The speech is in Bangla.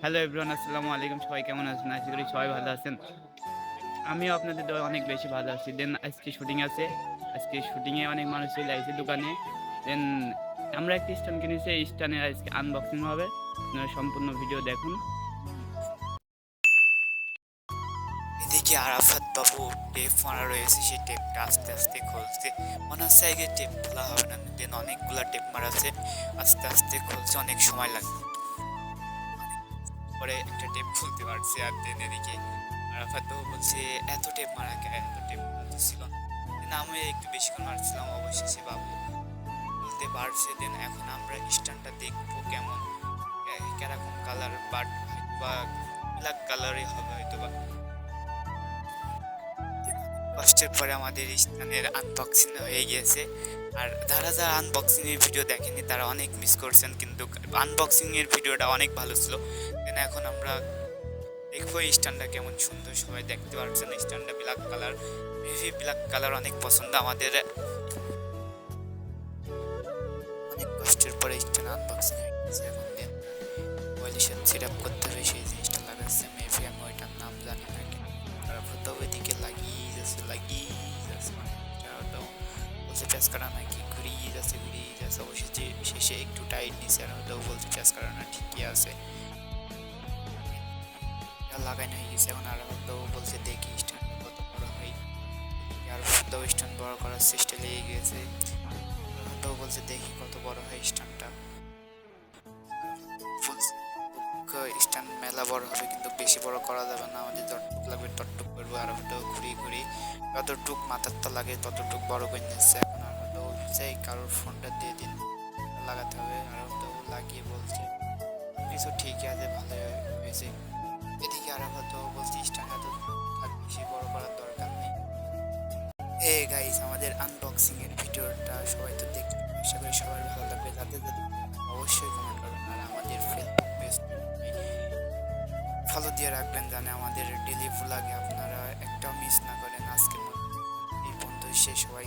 হ্যালো এভরিওয়ান, আসসালামু আলাইকুম। সবাই কেমন আছেন? আশা করি সবাই ভালো আছেন। আমিও আপনাদের দোয়ায় অনেক বেশি ভালো আছি। দেন আজকে শুটিং আছে। আজকে শুটিংয়ে অনেক মানুষ চলে আইছে দোকানে। দেন আমরা একটা স্ট্যান্ড কিনেছি। এই স্ট্যান্ডের আজকে আনবক্সিং হবে। আপনারা সম্পূর্ণ ভিডিও দেখুন। এদিকে আরাফাত বাবু টেপ মারা রয়েছে, সেই টেপটা আস্তে আস্তে খুলছে। মনে হচ্ছে আগে টেপ খোলা হবে না, দেন অনেকগুলা টেপ মারা আছে, আস্তে আস্তে খুলছে, অনেক সময় লাগবে। পরে একটা টেপ খুলতে পারছে। আর দেন এদিকে আরাফাত বাবু বলছে এত টেপ মারা কে, এত টেপ মারা তো ছিল না। দেন আমি একটু বেশিক্ষণ মারছিলাম, অবশেষে বাবু খুলতে পারছে। দেন এখন আমরা স্ট্যান্ডটা দেখবো কেমন, কিরকম কালার, বাট বা ব্ল্যাক কালারই হবে হয়তো বা। কষ্টের পরে আমাদের স্থানের আনবক্সিং হয়ে গিয়েছে। আর যারা যারা আনবক্সিং এর ভিডিও দেখেনি তারা অনেক মিস করছেন, কিন্তু আনবক্সিং এর ভিডিওটা অনেক ভালো ছিল। দেন এখন আমরা দেখবো এই স্ট্যান্ডটা কেমন সুন্দর, সবাই দেখতে পাচ্ছেন স্ট্যান্ডটা black colour, heavy black colour অনেক পছন্দ আমাদের। অনেক কষ্টের পরে স্ট্যান্ড আনবক্সিং হয়ে গেছে। এখন দেন পলিশন সেট আপ করতে হবে, সেই জিনিসটা লাগাচ্ছে মেবি, আমি ওইটার নাম জানি না। তারপর তো ওইদিকে লাগিয়ে যাচ্ছে মানে এটা বলছে প্যাঁচ কাটা নাকি ঘুরিয়ে যাচ্ছে অবশেষে শেষে একটু টাইট নিছে, আর ওটাও বলছে প্যাঁচ কাটা না, ঠিকই আছে, এটা লাগানো হয়ে গেছে। এখন আর তো বলছে দেখি স্ট্যান্ড কত বড় হয়, আর তো স্ট্যান্ড বড় করার চেষ্টা লেগে গেছে। তো বলছে দেখি কত বড় হয় স্ট্যান্ডটা। স্ট্যান্ড মেলা বড় হবে, কিন্তু বেশি বড় করা যাবে না, আমাদের যতটুক লাগবে ততটুক করবো। আর ওটাও ঘুরিয়ে যতটুক মাথার তা লাগে ততটুক বড় করে নিচ্ছে। এখন আর ওটাও বলছে কারোর ফোনটা দিয়ে দিন, লাগাতে হবে। আর ওটাও লাগিয়ে বলছে কিছু ঠিকই আছে, ভালো হয়েছে। এদিকে আর হয়তো বলছি স্ট্যান্ড এত বেশি বড় করার দরকার নেই। গাইস, আমাদের আনবক্সিং এর ভিডিওটা সবাই তো দেখতে, আশা করি সবার ভালো লাগবে। যাদের যদি অবশ্যই কমেন্ট করবেন, আর আমাদের ফেসবুক পেজ ফলো দিয়ে রাখবেন, জানে আমাদের ডেলি ভ্লগে আপনারা একটাও মিস না করেন। আজকের মতো এই পর্যন্ত শেষ, সবাই